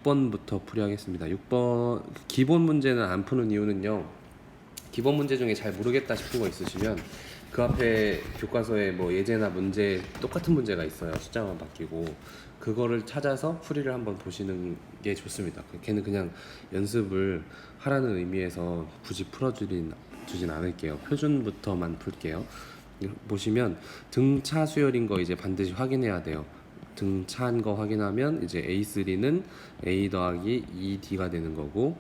6번부터 풀이하겠습니다. 6번 기본 문제는 안 푸는 이유는요. 기본 문제 중에 잘 모르겠다 싶은 거 있으시면 그 앞에 교과서에 뭐 예제나 문제 똑같은 문제가 있어요. 숫자만 바뀌고 그거를 찾아서 풀이를 한번 보시는 게 좋습니다. 걔는 그냥 연습을 하라는 의미에서 굳이 풀어주진 않을게요. 표준부터만 풀게요. 보시면 등차 수열인 거 이제 반드시 확인해야 돼요. 등차인 거 확인하면 이제 A3는 A 더하기 2D가 되는 거고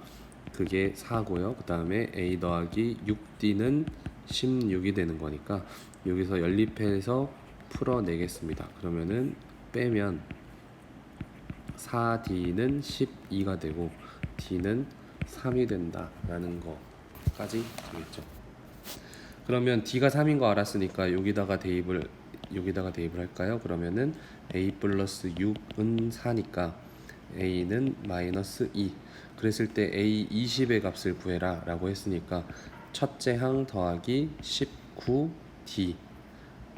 그게 4고요. 그 다음에 A 더하기 6D는 16이 되는 거니까 여기서 연립해서 풀어내겠습니다. 그러면은 빼면 4D는 12가 되고 D는 3이 된다 라는 거까지 되겠죠. 그러면 D가 3인 거 알았으니까 여기다가 대입을 할까요? 그러면은 A 플러스 6은 4니까 A는 마이너스 2. 그랬을 때 A 20의 값을 구해라 라고 했으니까 첫째 항 더하기 19D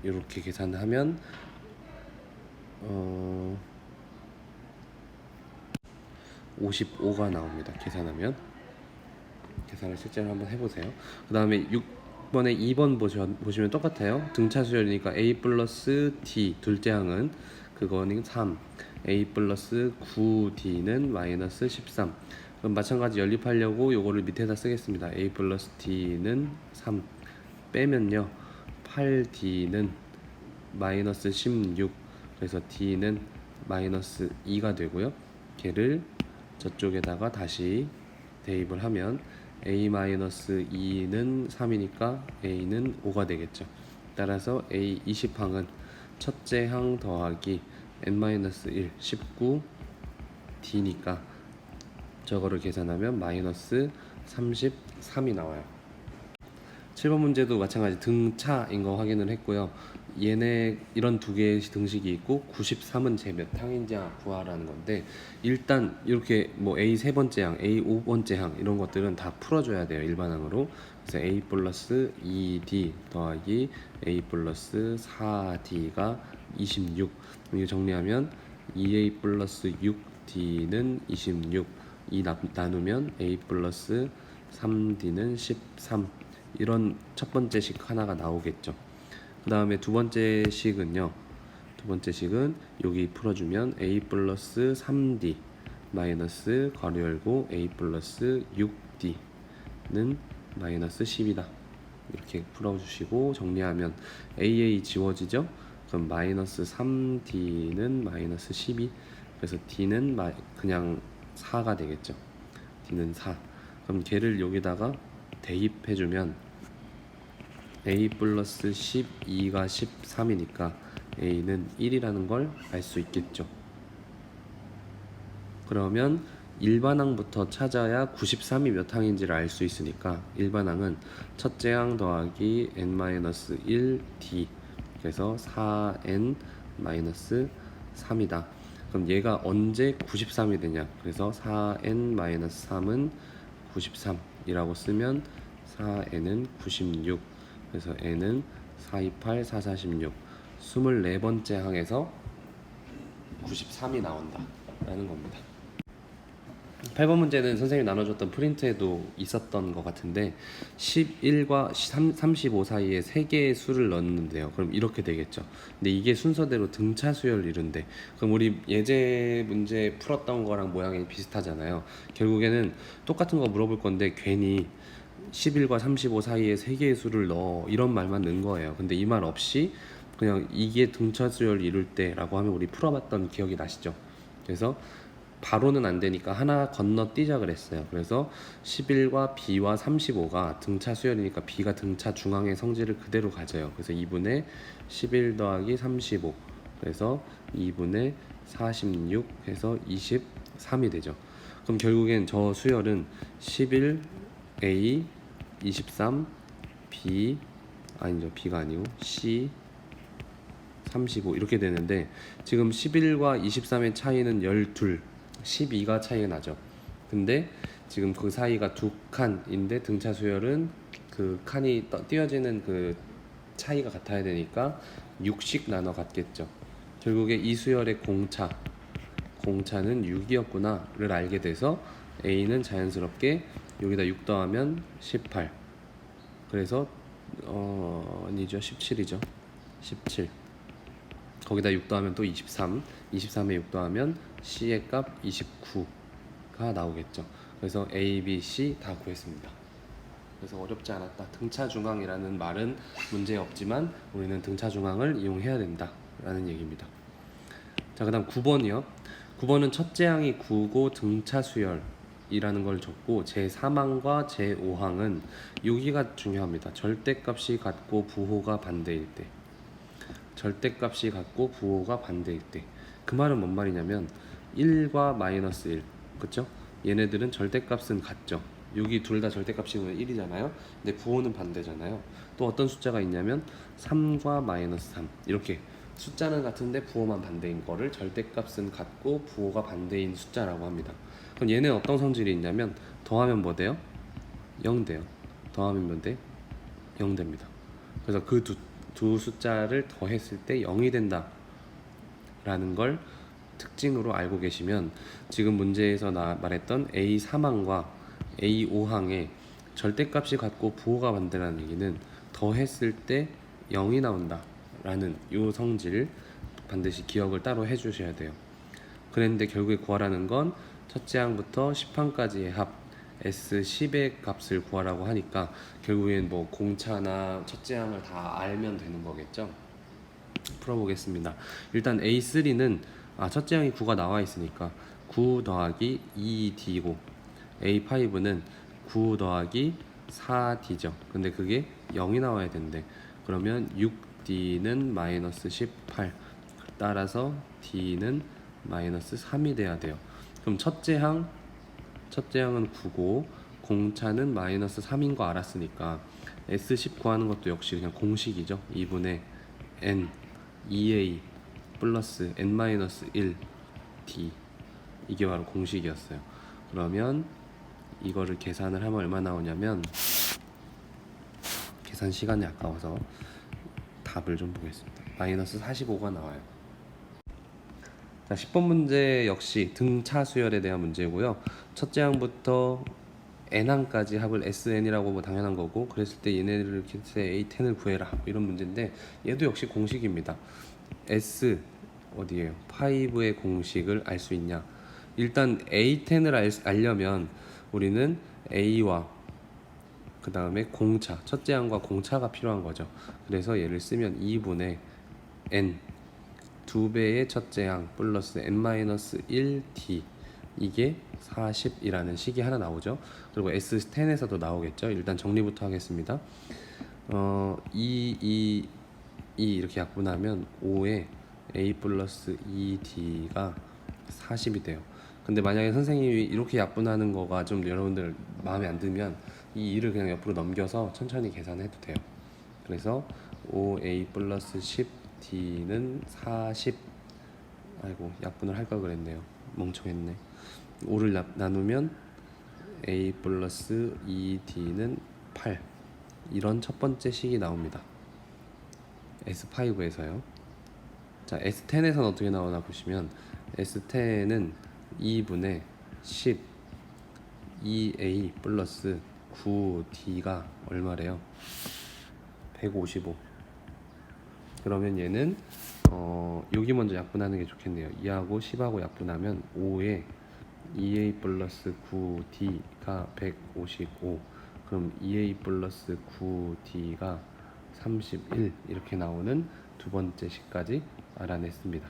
이렇게 계산하면 55가 나옵니다. 계산을 실제로 한번 해보세요. 그 다음에 6번에 2번 보시면 똑같아요. 등차 수열이니까 A 플러스 D 둘째 항은 그거는 3, A 플러스 9D는 마이너스 13. 그럼 마찬가지 연립하려고 요거를 밑에다 쓰겠습니다. A 플러스 D는 3 빼면요 8D는 마이너스 16. 그래서 D는 마이너스 2가 되고요. 걔를 저쪽에다가 다시 대입을 하면 A-2는 3이니까 A는 5가 되겠죠. 따라서 A 20항은 첫째 항 더하기 N-1 19 D니까 저거를 계산하면 마이너스 33이 나와요. 7번 문제도 마찬가지 등차인 거 확인을 했고요. 얘네 이런 두 개의 등식이 있고 93은 제 몇 항인지 구하라는 건데 일단 이렇게 뭐 A 세 번째 항, A 5번째 항 이런 것들은 다 풀어줘야 돼요. 일반항으로. 그래서 A 플러스 2D 더하기 A 플러스 4D가 26. 이거 정리하면 2A 플러스 6D는 26. 이 나누면 A 플러스 3D는 13. 이런 첫 번째 식 하나가 나오겠죠. 그 다음에 두 번째 식은 여기 풀어주면 A 플러스 3D 마이너스 괄호 열고 A 플러스 6D는 마이너스 10이다. 이렇게 풀어주시고 정리하면 AA 지워지죠. 그럼 마이너스 3D는 마이너스 12. 그래서 D는 그냥 4가 되겠죠. D는 4. 그럼 걔를 여기다가 대입해주면 A 플러스 12가 13이니까 A는 1이라는 걸 알 수 있겠죠. 그러면 일반항부터 찾아야 93이 몇 항인지를 알 수 있으니까 일반항은 첫째 항 더하기 n-1d 그래서 4n-3이다. 그럼 얘가 언제 93이 되냐? 그래서 4n-3은 93이라고 쓰면 4n은 96. 그래서 n은 428, 446 24번째 항에서 93이 나온다 라는 겁니다. 8번 문제는 선생님이 나눠줬던 프린트에도 있었던 것 같은데 11과 35 사이에 3개의 수를 넣는데요. 그럼 이렇게 되겠죠. 근데 이게 순서대로 등차 수열 이룬데 그럼 우리 예제 문제 풀었던 거랑 모양이 비슷하잖아요. 결국에는 똑같은 거 물어볼 건데 괜히 11과 35 사이에 3개의 수를 넣어 이런 말만 넣은 거예요. 근데 이 말 없이 그냥 이게 등차 수열 이룰 때 라고 하면 우리 풀어봤던 기억이 나시죠? 그래서 바로는 안 되니까 하나 건너뛰자 그랬어요. 그래서 11과 B와 35가 등차 수열이니까 B가 등차 중앙의 성질을 그대로 가져요. 그래서 2분의 11 더하기 35 그래서 2분의 46 해서 23이 되죠. 그럼 결국엔 저 수열은 11 A 23 B 아니죠. B가 아니고 C 35 이렇게 되는데 지금 11과 23의 차이는 12 12가 차이가 나죠. 근데 지금 그 사이가 두 칸인데 등차 수열은 그 칸이 띄어지는 그 차이가 같아야 되니까 6씩 나눠 갖겠죠. 결국에 이 수열의 공차 공차는 6이었구나를 알게 돼서 A는 자연스럽게 여기다 6 더하면 18. 그래서 아니죠, 17이죠. 17. 거기다 6 더하면 또 23. 23에 6 더하면 C의 값 29가 나오겠죠. 그래서 A, B, C 다 구했습니다. 그래서 어렵지 않았다. 등차중앙이라는 말은 문제 없지만 우리는 등차중앙을 이용해야 된다 라는 얘기입니다. 자, 그 다음 9번이요. 9번은 첫째 항이 9고 등차수열이라는 걸 적고 제3항과 제5항은 여기가 중요합니다. 절대값이 같고 부호가 반대일 때. 절대값이 같고 부호가 반대일 때. 그 말은 뭔 말이냐면 1과 마이너스 1, 그쵸? 얘네들은 절대값은 같죠. 여기 둘 다 절대값이면 1이잖아요. 근데 부호는 반대잖아요. 또 어떤 숫자가 있냐면 3과 마이너스 3, 이렇게 숫자는 같은데 부호만 반대인 거를 절대값은 같고 부호가 반대인 숫자라고 합니다. 그럼 얘는 어떤 성질이 있냐면 더하면 뭐 돼요? 0 돼요. 더하면 뭐 돼? 0 됩니다. 그래서 그 두 숫자를 더했을 때 0이 된다 라는 걸 특징으로 알고 계시면 지금 문제에서 말했던 A3항과 A5항의 절대값이 같고 부호가 반대라는 얘기는 더했을 때 0이 나온다 라는 이 성질 반드시 기억을 따로 해주셔야 돼요. 그랬는데 결국에 구하라는 건 첫째 항부터 10항까지의 합 S10의 값을 구하라고 하니까 결국엔 뭐 공차나 첫째 항을 다 알면 되는 거겠죠. 풀어보겠습니다. 일단 A3는 첫째 항이 9가 나와 있으니까 9 더하기 2D고 A5는 9 더하기 4D죠. 근데 그게 0이 나와야 된대. 그러면 6D는 마이너스 18. 따라서 D는 마이너스 3이 돼야 돼요. 그럼 첫째 항은 9고 공차는 마이너스 3인 거 알았으니까 S10 구하는 것도 역시 그냥 공식이죠. 2분의 N 2A 플러스 N-1 D, 이게 바로 공식이었어요. 그러면 이거를 계산을 하면 얼마 나오냐면, 계산 시간이 아까워서 답을 좀 보겠습니다. 마이너스 45가 나와요. 자, 10번 문제 역시 등차 수열에 대한 문제고요. 첫째 항부터 n항까지 합을 SN이라고 뭐 당연한 거고, 그랬을 때 얘네를 A10을 구해라 이런 문제인데, 얘도 역시 공식입니다. S 어디에요? 5의 공식을 알 수 있냐? 일단 A10을 알려면 우리는 A와 그 다음에 공차, 첫째 항과 공차가 필요한 거죠. 그래서 얘를 쓰면 2분의 N 2배의 첫째 항 플러스 N-1D, 이게 40이라는 식이 하나 나오죠. 그리고 S10에서도 나오겠죠. 일단 정리부터 하겠습니다. 2 이렇게 약분하면 5에 A 플러스 2D가 40이 돼요. 근데 만약에 선생님이 이렇게 약분하는 거가 좀 여러분들 마음에 안 들면 이 2를 그냥 옆으로 넘겨서 천천히 계산해도 돼요. 그래서 5A 플러스 10D는 40. 아이고, 약분을 할까 그랬네요. 멍청했네. 5를 나누면 A 플러스 2D는 8. 이런 첫 번째 식이 나옵니다. S5에서요. 자, S10에서는 어떻게 나오나 보시면 S10은 2분의 10 2A 플러스 9D가 얼마래요? 155. 그러면 얘는 여기 먼저 약분하는 게 좋겠네요. 2하고 10하고 약분하면 5에 2A 플러스 9D가 155. 그럼 2A 플러스 9D가 31, 이렇게 나오는 두 번째 식까지 알아냈습니다.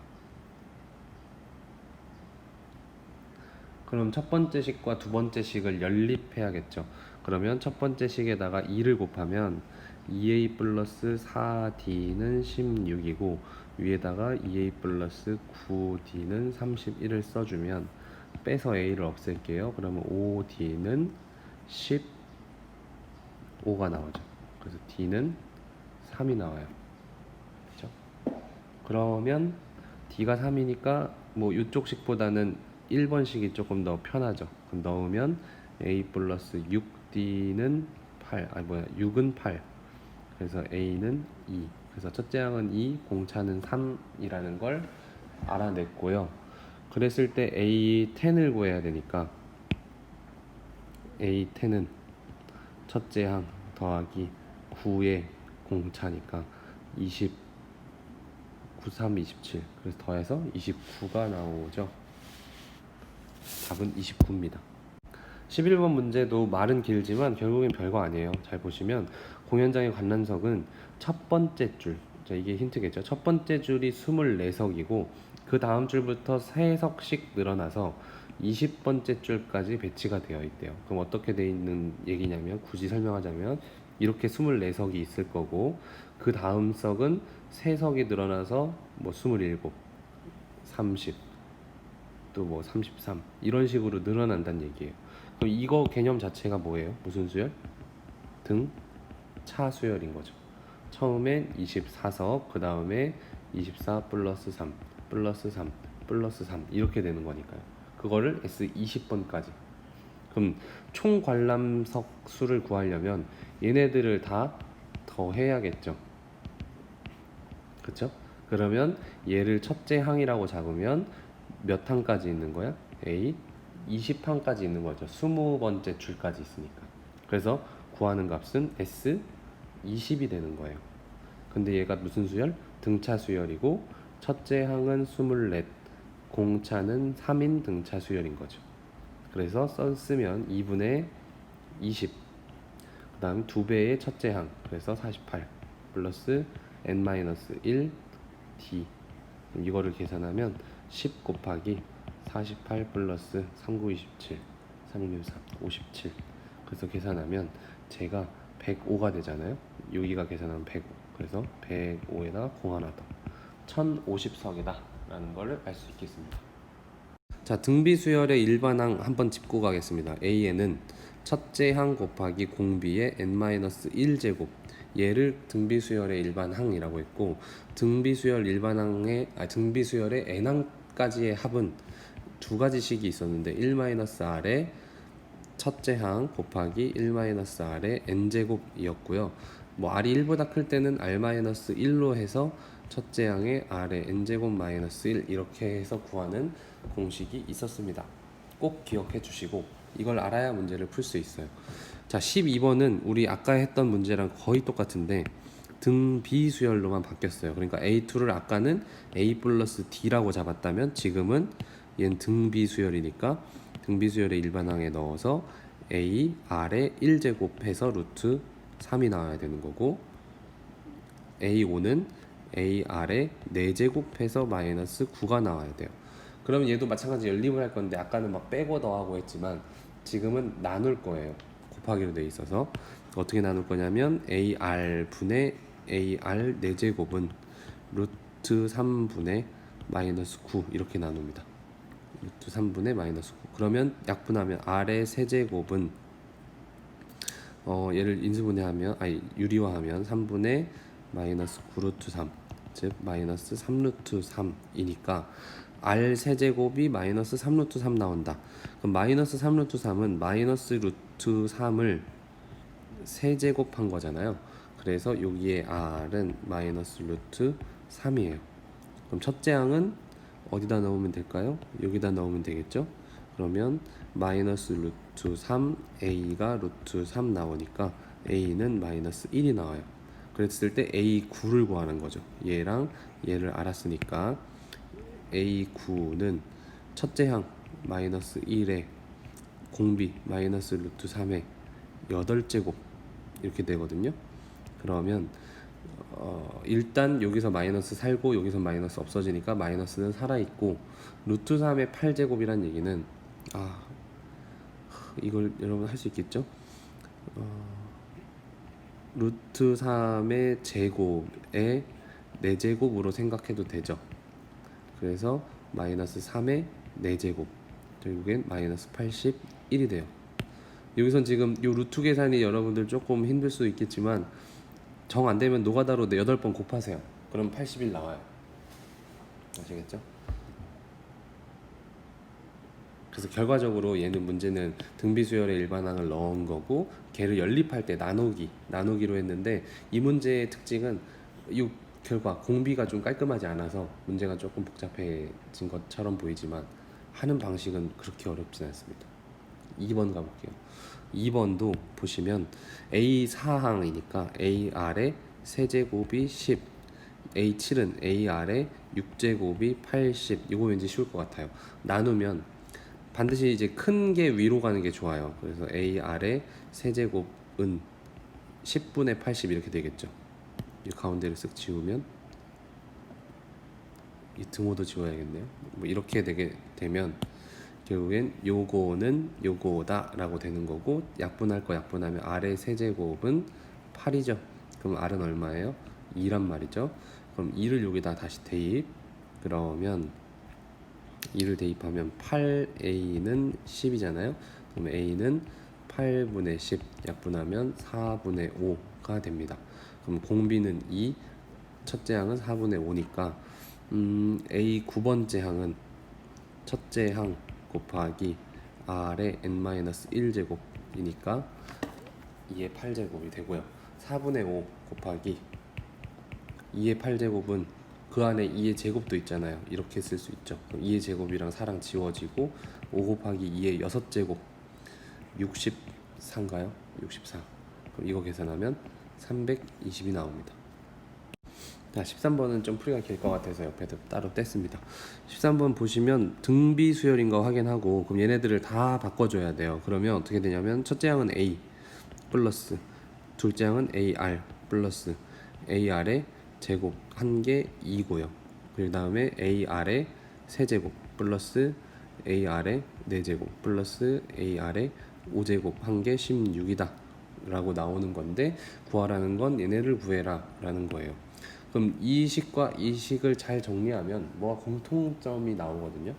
그럼 첫 번째 식과 두 번째 식을 연립해야겠죠. 그러면 첫 번째 식에다가 2를 곱하면 2A 플러스 4D는 16이고 위에다가 2A 플러스 9D는 31을 써주면 빼서 A를 없앨게요. 그러면 5D는 15가 나오죠. 그래서 D는 3이 나와요. 그렇죠? 그러면 D가 3이니까 뭐 이쪽 식보다는 1번식이 조금 더 편하죠. 그럼 넣으면 A 플러스 6D는 8, 6은 8. 그래서 A는 2. 그래서 첫째 항은 2, 공차는 3이라는 걸 알아냈고요. 그랬을 때 A10을 구해야 되니까 A10은 첫째 항 더하기 9의 공차니까 20, 93, 27. 그래서 더해서 29가 나오죠. 답은 29입니다. 11번 문제도 말은 길지만 결국엔 별거 아니에요. 잘 보시면 공연장의 관람석은 첫 번째 줄, 자 이게 힌트겠죠. 첫 번째 줄이 24석이고 그 다음 줄부터 3석씩 늘어나서 20번째 줄까지 배치가 되어 있대요. 그럼 어떻게 되어 있는 얘기냐면, 굳이 설명하자면 이렇게 24석이 있을 거고 그 다음 석은 3석이 늘어나서 뭐 27, 30, 또 뭐 33 이런 식으로 늘어난다는 얘기예요. 그럼 이거 개념 자체가 뭐예요? 무슨 수열? 등차 수열인 거죠. 처음엔 24석, 그 다음에 24 플러스 3 플러스 3 플러스 3 이렇게 되는 거니까요. 그거를 S20번까지. 그럼 총 관람석 수를 구하려면 얘네들을 다 더해야겠죠. 그쵸? 그러면 얘를 첫째 항이라고 잡으면 몇 항까지 있는 거야? A 20항까지 있는 거죠. 20번째 줄까지 있으니까. 그래서 구하는 값은 S 20이 되는 거예요. 근데 얘가 무슨 수열? 등차 수열이고 첫째 항은 24, 공차는 3인 등차 수열인 거죠. 그래서 썼으면 2분의 20, 그 다음 2배의 첫째 항, 그래서 48 플러스 n-1 d. 이거를 계산하면 10 곱하기 48 플러스 3927 363 57. 그래서 계산하면 제가 105가 되잖아요. 여기가 계산하면 105. 그래서 105에다 0 하나 더 1050석이다 라는 걸 알 수 있겠습니다. 자, 등비수열의 일반항 한번 짚고 가겠습니다. A에는 첫째 항 곱하기 공비의 n-1제곱, 얘를 등비수열의 일반항이라고 했고, 등비수열의 n항까지의 합은 두 가지 식이 있었는데 1-r의 첫째 항 곱하기 1-r의 n제곱이었고요. 뭐 r이 1보다 클 때는 r-1로 해서 첫째 항의 r의 n제곱 마이너스 1 이렇게 해서 구하는 공식이 있었습니다. 꼭 기억해 주시고 이걸 알아야 문제를 풀 수 있어요. 자, 12번은 우리 아까 했던 문제랑 거의 똑같은데 등비수열로만 바뀌었어요. 그러니까 A2를 아까는 A 플러스 D라고 잡았다면 지금은 얘는 등비수열이니까 등비수열의 일반항에 넣어서 A R의 1제곱 해서 루트 3이 나와야 되는 거고, A5는 AR의 4제곱 해서 마이너스 9가 나와야 돼요. 그러면 얘도 마찬가지 연립을 할 건데 아까는 막 빼고 더하고 했지만 지금은 나눌 거예요. 곱하기로 돼 있어서 어떻게 나눌 거냐면 AR 분의 AR 4제곱은 루트 3분의 마이너스 9 이렇게 나눕니다. 루트 3분의 마이너스 9. 그러면 약분하면 R의 세제곱은 얘를 인수분해하면 유리화하면 3분의 마이너스 9 루트 3, 즉 마이너스 3 루트 3이니까 R 세제곱이 마이너스 3 루트 3 나온다. 그럼 마이너스 3 루트 3은 마이너스 루트 3을 세제곱한 거잖아요. 그래서 여기에 R은 마이너스 루트 3이에요. 그럼 첫째 항은 어디다 넣으면 될까요? 여기다 넣으면 되겠죠? 그러면 마이너스 루트 3 A가 루트 3 나오니까 A는 마이너스 1이 나와요. 그랬을 때 A9를 구하는 거죠. 얘랑 얘를 알았으니까 A9는 첫째 항 마이너스 1에 공비 마이너스 루트 3에 8제곱 이렇게 되거든요. 그러면 일단 여기서 마이너스 살고 여기서 마이너스 없어지니까 마이너스는 살아있고, 루트 3의 8제곱이란 얘기는 이걸 여러분 할 수 있겠죠? 루트 3의 제곱에 4제곱으로 생각해도 되죠. 그래서 마이너스 3의 4제곱 결국엔 마이너스 81이 돼요. 여기선 지금 이 루트 계산이 여러분들 조금 힘들 수 있겠지만 정 안되면 노가다로 8번 곱하세요. 그럼 81 나와요. 아시겠죠? 그래서 결과적으로 얘는 문제는 등비수열의 일반항을 넣은 거고 걔를 연립할 때 나누기로 했는데, 이 문제의 특징은 이 결과 공비가 좀 깔끔하지 않아서 문제가 조금 복잡해진 것처럼 보이지만 하는 방식은 그렇게 어렵진 않습니다. 2번 가볼게요. 2번도 보시면 A 사항이니까 A 아래 세제곱이 10, A7은 A 아래 6제곱이 80. 이거 왠지 쉬울 것 같아요. 나누면 반드시 이제 큰 게 위로 가는 게 좋아요. 그래서 A 아래 세제곱은 10분의 80 이렇게 되겠죠. 이 가운데를 쓱 지우면 이 등호도 지워야겠네요. 뭐 이렇게 되게 되면 결국엔 요거는 요거다 라고 되는 거고, 약분할 거 약분하면 R의 세제곱은 8이죠. 그럼 R은 얼마예요? 2란 말이죠. 그럼 2를 여기다 다시 대입. 그러면 2를 대입하면 8A는 10이잖아요. 그럼 A는 8분의 10 약분하면 4분의 5가 됩니다. 그럼 공비는 2, 첫째 항은 4분의 5니까 A 9번째 항은 첫째 항 곱하기 R의 n-1제곱이니까 2의 8제곱이 되고요. 4분의 5 곱하기 2의 8제곱은 그 안에 2의 제곱도 있잖아요. 이렇게 쓸 수 있죠. 그럼 2의 제곱이랑 4랑 지워지고 5 곱하기 2의 6제곱 64인가요? 64. 그럼 이거 계산하면 320이 나옵니다. 자, 13번은 좀 풀이가 길 것 같아서 옆에도 따로 뗐습니다. 13번 보시면 등비 수열인 거 확인하고, 그럼 얘네들을 다 바꿔줘야 돼요. 그러면 어떻게 되냐면 첫째 항은 A 플러스 둘째 항은 AR 플러스 AR의 제곱 1개 2고요. 그 다음에 AR의 세제곱 플러스 AR의 4제곱 플러스 AR의 5제곱 1개 16이다 라고 나오는 건데, 구하라는 건 얘네를 구해라 라는 거예요. 그럼 이 식과 이 식을 잘 정리하면 뭐가 공통점이 나오거든요.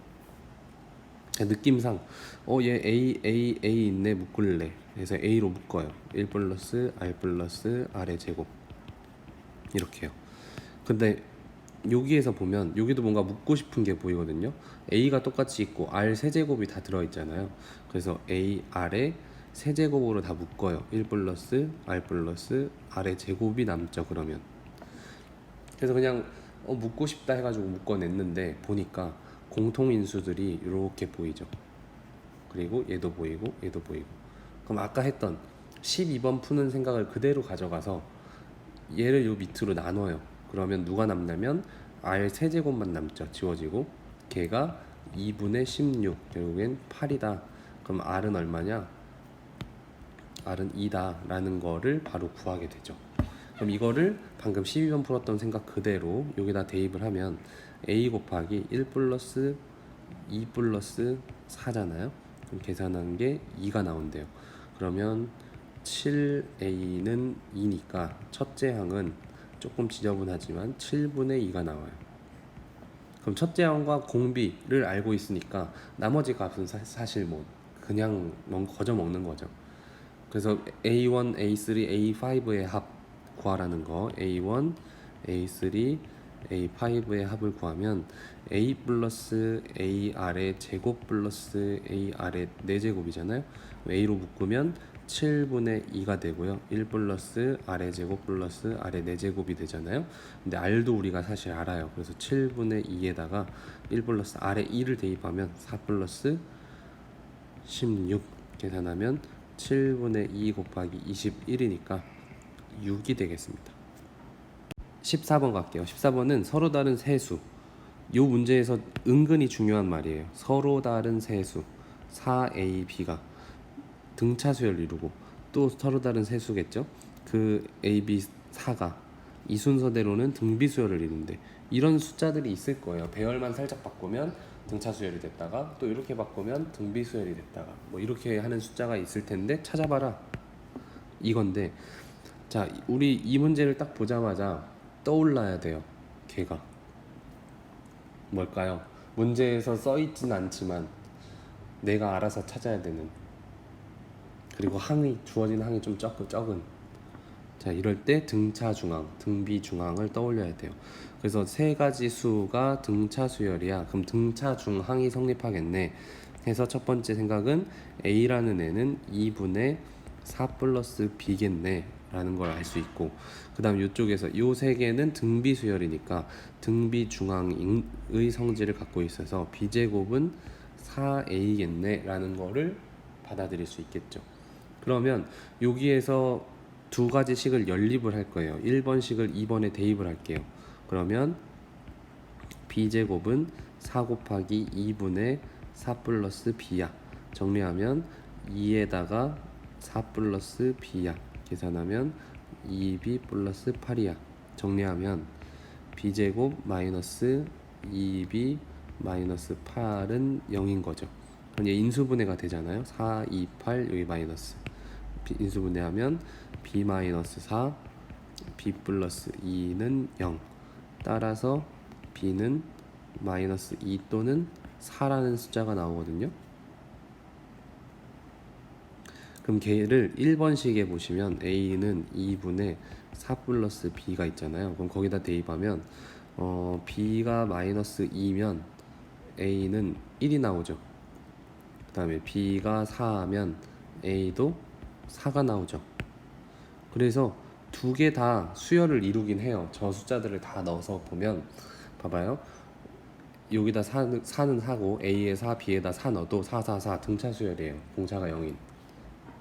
느낌상 얘 A 있네, 묶을래. 그래서 A로 묶어요. 1 플러스 R 플러스 R의 제곱 이렇게요. 근데 여기에서 보면 여기도 뭔가 묶고 싶은 게 보이거든요. A가 똑같이 있고 R 세제곱이 다 들어있잖아요. 그래서 A, R의 세제곱으로 다 묶어요. 1 플러스 R 플러스 R의 제곱이 남죠. 그러면 그래서 그냥 묶고 싶다 해가지고 묶어냈는데 보니까 공통인수들이 이렇게 보이죠. 그리고 얘도 보이고 얘도 보이고. 그럼 아까 했던 12번 푸는 생각을 그대로 가져가서 얘를 요 밑으로 나눠요. 그러면 누가 남냐면 R 세제곱만 남죠. 지워지고 걔가 2분의 16, 결국엔 8이다. 그럼 R은 얼마냐? R은 2다 라는 거를 바로 구하게 되죠. 그럼 이거를 방금 12번 풀었던 생각 그대로 여기다 대입을 하면 A 곱하기 1 플러스 2 플러스 4잖아요. 그럼 계산한 게 2가 나온대요. 그러면 7A는 2니까 첫째 항은 조금 지저분하지만 7분의 2가 나와요. 그럼 첫째 항과 공비를 알고 있으니까 나머지 값은 사실 뭐 그냥 거저 먹는 거죠. 그래서 A1, A3, A5의 합 구하라는 거. A1, A3, A5의 합을 구하면 A 플러스 AR의 제곱 플러스 AR의 4제곱이잖아요. A로 묶으면 7분의 2가 되고요. 1 플러스 R의 제곱 플러스 R의 4제곱이 되잖아요. 근데 R도 우리가 사실 알아요. 그래서 7분의 2에다가 1 플러스 R의 2를 대입하면 4 플러스 16 계산하면 7분의 2 곱하기 21이니까 6이 되겠습니다. 14번 갈게요. 14번은 서로 다른 세수. 이 문제에서 은근히 중요한 말이에요. 서로 다른 세수 4AB가 등차 수열을 이루고 또 서로 다른 세수겠죠. 그 AB 4가 이 순서대로는 등비 수열을 이루는데 이런 숫자들이 있을 거예요. 배열만 살짝 바꾸면 등차 수열이 됐다가 또 이렇게 바꾸면 등비 수열이 됐다가 뭐 이렇게 하는 숫자가 있을 텐데 찾아봐라 이건데, 자 우리 이 문제를 딱 보자마자 떠올라야 돼요. 걔가 뭘까요? 문제에서 써있진 않지만 내가 알아서 찾아야 되는, 그리고 항이 주어진 항이 좀 적은. 자 이럴 때 등차 중항, 등비 중항을 떠올려야 돼요. 그래서 세 가지 수가 등차 수열이야. 그럼 등차 중항이 성립하겠네 해서 첫 번째 생각은 A라는 애는 2분의 4 플러스 B겠네 라는 걸 알 수 있고, 그 다음 이쪽에서 이 세 개는 등비 수열이니까 등비 중항의 성질을 갖고 있어서 B제곱은 4a겠네 라는 거를 받아들일 수 있겠죠. 그러면 여기에서 두 가지 식을 연립을 할 거예요. 1번식을 2번에 대입을 할게요. 그러면 b제곱은 4 곱하기 2분의 4 플러스 b야. 정리하면 2에다가 4 플러스 b야. 계산하면 2b 플러스 8이야. 정리하면 b제곱 마이너스 2b 마이너스 8은 0인 거죠. 그럼 얘 인수분해가 되잖아요. 4, 2, 8 여기 마이너스. 인수분해하면 b 마이너스 4, b 플러스 2는 0. 따라서 b는 마이너스 2 또는 4라는 숫자가 나오거든요. 그럼 걔를 1번식에 보시면 a는 2분의 4 플러스 b가 있잖아요. 그럼 거기다 대입하면 b가 마이너스 2면 a는 1이 나오죠. 그 다음에 b가 4하면 a도 4가 나오죠. 그래서 두 개 다 수열을 이루긴 해요. 저 숫자들을 다 넣어서 보면 봐봐요. 여기다 4는 4고 a에 4, b에다 4 넣어도 4, 4, 4 등차 수열이에요. 공차가 0인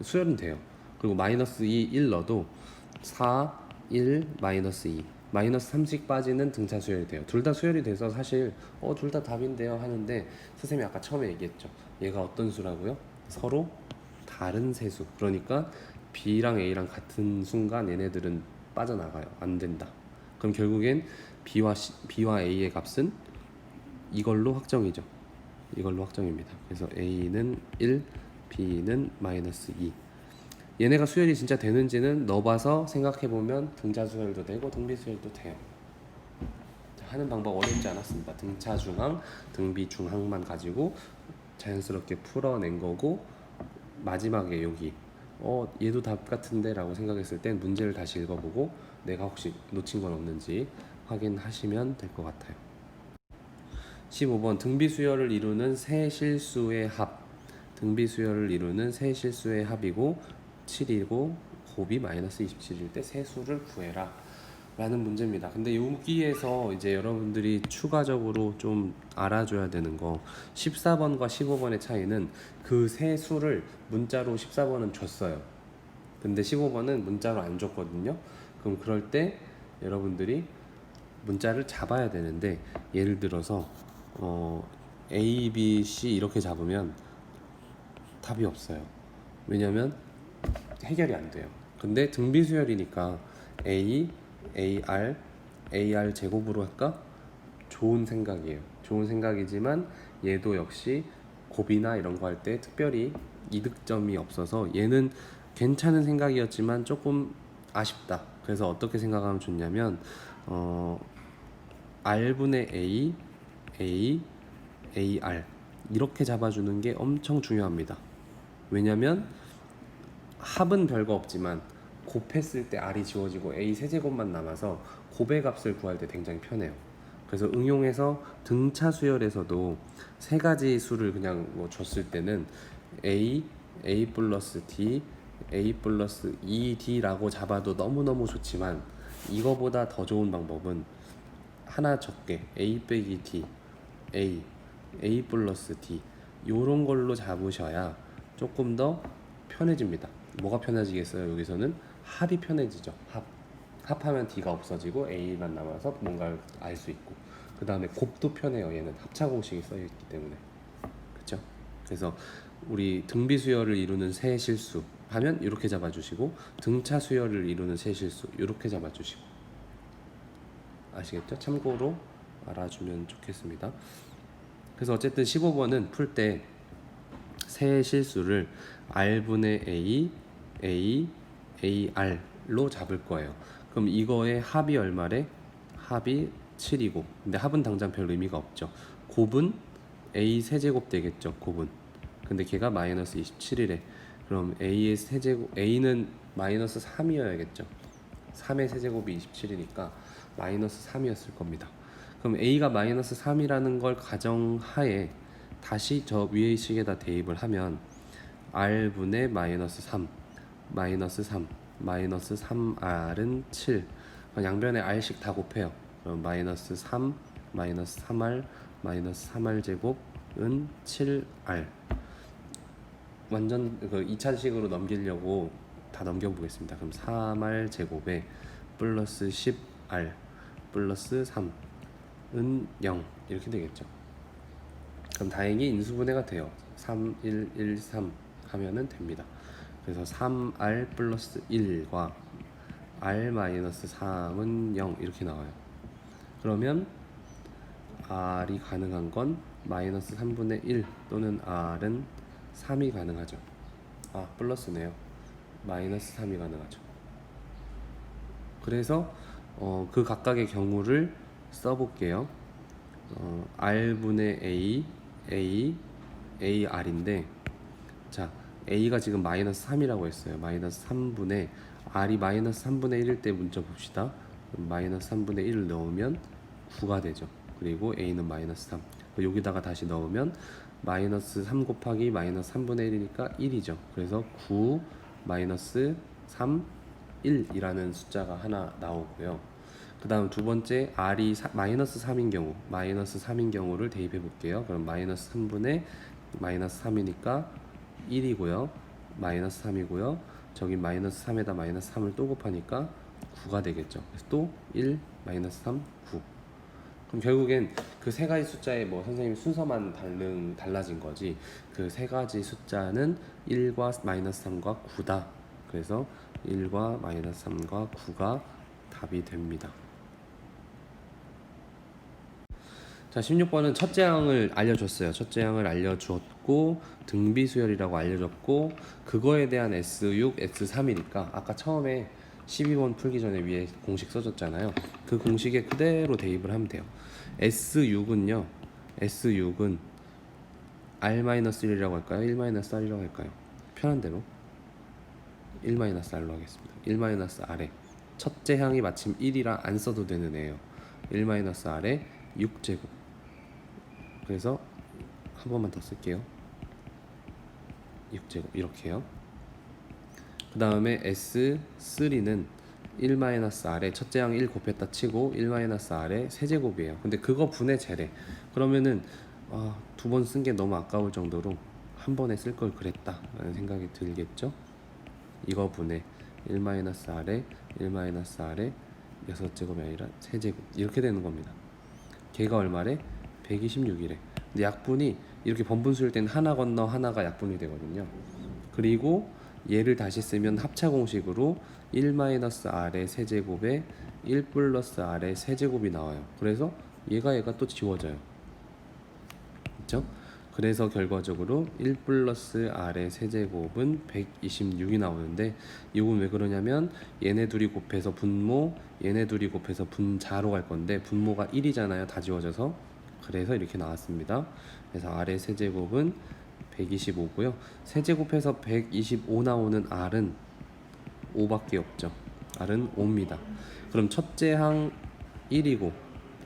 수열은 돼요. 그리고 마이너스 2, 1 넣어도 4, 1, 마이너스 2 마이너스 3씩 빠지는 등차 수열이 돼요. 둘 다 수열이 돼서 사실 둘 다 답인데요 하는데 선생님이 아까 처음에 얘기했죠. 얘가 어떤 수라고요? 서로 다른 세수. 그러니까 b랑 a랑 같은 순간 얘네들은 빠져나가요. 안 된다. 그럼 결국엔 b와 a의 값은 이걸로 확정이죠. 이걸로 확정입니다. 그래서 a는 1, b는 마이너스 2. 얘네가 수열이 진짜 되는지는 넣어봐서 생각해보면 등차 수열도 되고 등비 수열도 돼요. 하는 방법 어렵지 않았습니다. 등차 중항, 등비 중항만 가지고 자연스럽게 풀어낸 거고, 마지막에 여기 얘도 답 같은데 라고 생각했을 땐 문제를 다시 읽어보고 내가 혹시 놓친 건 없는지 확인하시면 될 것 같아요. 15번 등비 수열을 이루는 세 실수의 합. 등비 수열을 이루는 세 실수의 합이고 7이고 곱이 마이너스 27일 때 세 수를 구해라 라는 문제입니다. 근데 여기에서 이제 여러분들이 추가적으로 좀 알아줘야 되는 거, 14번과 15번의 차이는 그 세 수를 문자로 14번은 줬어요. 근데 15번은 문자로 안 줬거든요. 그럼 그럴 때 여러분들이 문자를 잡아야 되는데, 예를 들어서 A, B, C 이렇게 잡으면 답이 없어요. 왜냐면 해결이 안 돼요. 근데 등비수열이니까 A, AR 제곱으로 할까? 좋은 생각이에요. 좋은 생각이지만 얘도 역시 곱이나 이런 거 할 때 특별히 이득점이 없어서 얘는 괜찮은 생각이었지만 조금 아쉽다. 그래서 어떻게 생각하면 좋냐면 R분의 AR 이렇게 잡아주는 게 엄청 중요합니다. 왜냐면 합은 별거 없지만 곱했을 때 R이 지워지고 A 세제곱만 남아서 곱의 값을 구할 때 굉장히 편해요. 그래서 응용해서 등차 수열에서도 세 가지 수를 그냥 줬을 때는 A 플러스 D, A 플러스 2D라고 잡아도 너무너무 좋지만 이거보다 더 좋은 방법은 하나 적게 A 빼기 D, A 플러스 D 요런 걸로 잡으셔야 조금 더 편해집니다. 뭐가 편해지겠어요? 여기서는 합이 편해지죠. 합하면 D가 없어지고 A만 남아서 뭔가를 알 수 있고, 그 다음에 곱도 편해요. 얘는 합차공식이 써있기 때문에. 그렇죠? 그래서 우리 등비 수열을 이루는 세 실수 하면 이렇게 잡아주시고, 등차 수열을 이루는 세 실수 이렇게 잡아주시고, 아시겠죠? 참고로 알아주면 좋겠습니다. 그래서 어쨌든 15번은 풀 때 세 실수를 R분의 AR로 잡을 거예요. 그럼 이거의 합이 얼마래? 합이 7이고, 근데 합은 당장 별 의미가 없죠. 곱은 A 세제곱 되겠죠. 곱은. 근데 걔가 마이너스 27이래. 그럼 A의 세제곱, A는 마이너스 3이어야겠죠. 3의 세제곱이 27이니까 마이너스 3이었을 겁니다. 그럼 A가 마이너스 3이라는 걸 가정하에 다시 저 위의 식에다 대입을 하면 R분의 마이너스 3, 마이너스 3, 마이너스 3R은 7. 양변에 R씩 다 곱해요. 그럼 마이너스 3, 마이너스 3R, 마이너스 3R 제곱 은 7R. 완전 그 2차식으로 넘기려고 다 넘겨보겠습니다. 그럼 3R 제곱에 플러스 10R 플러스 3은 0 이렇게 되겠죠. 그럼 다행히 인수분해가 돼요. 3, 1, 1, 3 하면은 됩니다. 그래서 3R 플러스 1과 R 마이너스 3은 0 이렇게 나와요. 그러면 R이 가능한 건 마이너스 3분의 1 또는 R은 3이 가능하죠. 아, 플러스네요. 마이너스 3이 가능하죠. 그래서 그 각각의 경우를 써볼게요. R분의 AR인데, 자, A가 지금 마이너스 3이라고 했어요. 마이너스 3분의 R이 마이너스 3분의 1일 때 문자 봅시다. 마이너스 3분의 1을 넣으면 9가 되죠. 그리고 A는 마이너스 3. 여기다가 다시 넣으면 마이너스 3 곱하기 마이너스 3분의 1이니까 1이죠. 그래서 9 마이너스 3 1이라는 숫자가 하나 나오고요. 그 다음 두 번째 R이 마이너스 3인 경우, 마이너스 3인 경우를 대입해 볼게요. 그럼 마이너스 3분의 마이너스 3이니까 1이고요. 마이너스 3이고요. 저기 마이너스 3에다 마이너스 3을 또 곱하니까 9가 되겠죠. 그래서 또 1, 마이너스 3, 9. 그럼 결국엔 그 세 가지 숫자의 뭐 선생님 순서만 달라진 거지, 그 세 가지 숫자는 1과 마이너스 3과 9다. 그래서 1과 마이너스 3과 9가 답이 됩니다. 자, 16번은 첫째 항을 알려줬어요. 첫째 항을 알려주었고 등비수열이라고 알려줬고 그거에 대한 S6, S3이니까 아까 처음에 12번 풀기 전에 위에 공식 써줬잖아요. 그 공식에 그대로 대입을 하면 돼요. S6은 R-1이라고 할까요? 1-R이라고 할까요? 편한 대로 1-R로 하겠습니다. 1-R에 첫째 항이 마침 1이라 안 써도 되는 애예요. 1-R에 6제곱. 그래서 한 번만 더 쓸게요. 6제곱 이렇게요. 그 다음에 S3는 1-R에 첫째 항 1 곱했다 치고 1-R에 세제곱이에요. 근데 그거 분의 제래. 그러면은 두 번 쓴 게 너무 아까울 정도로 한 번에 쓸 걸 그랬다 라는 생각이 들겠죠. 이거 분의 1-R에 6제곱이 아니라 세제곱 이렇게 되는 겁니다. 걔가 얼마래? 126이래. 근데 약분이 이렇게 번분수일 때는 하나 건너 하나가 약분이 되거든요. 그리고 얘를 다시 쓰면 합차 공식으로 1-R의 세제곱에 1 플러스 R의 세제곱이 나와요. 그래서 얘가 또 지워져요. 그렇죠? 그래서 결과적으로 1 플러스 R의 세제곱은 126이 나오는데, 이건 왜 그러냐면 얘네 둘이 곱해서 분모, 얘네 둘이 곱해서 분자로 갈 건데 분모가 1이잖아요. 다 지워져서. 그래서 이렇게 나왔습니다. 그래서 R의 세제곱은 125고요. 세제곱해서 125 나오는 R은 5밖에 없죠. R은 5입니다. 그럼 첫째 항 1이고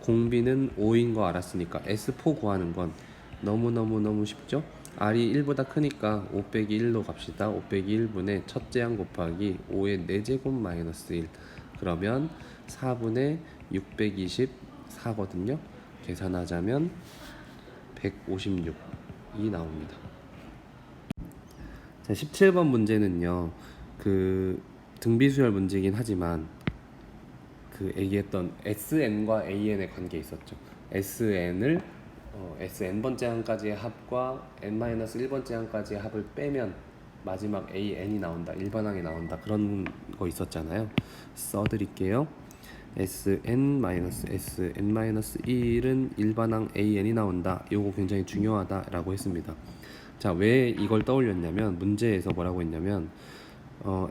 공비는 5인 거 알았으니까 S4 구하는 건 너무 쉽죠? R이 1보다 크니까 5 빼기 1로 갑시다. 5 빼기 1분의 첫째 항 곱하기 5의 4제곱 마이너스 1. 그러면 4분의 624거든요. 계산하자면 156이 나옵니다. 자, 17번 문제는요, 그 등비수열 문제이긴 하지만 그 얘기했던 SN과 AN의 관계 있었죠. SN을 SN번째 항까지의 합과 N-1번째 항까지의 합을 빼면 마지막 AN이 나온다, 일반항이 나온다, 그런 거 있었잖아요. 써드릴게요. SN-SN-1은 일반항 AN이 나온다. 요거 굉장히 중요하다라고 했습니다. 자, 왜 이걸 떠올렸냐면 문제에서 뭐라고 했냐면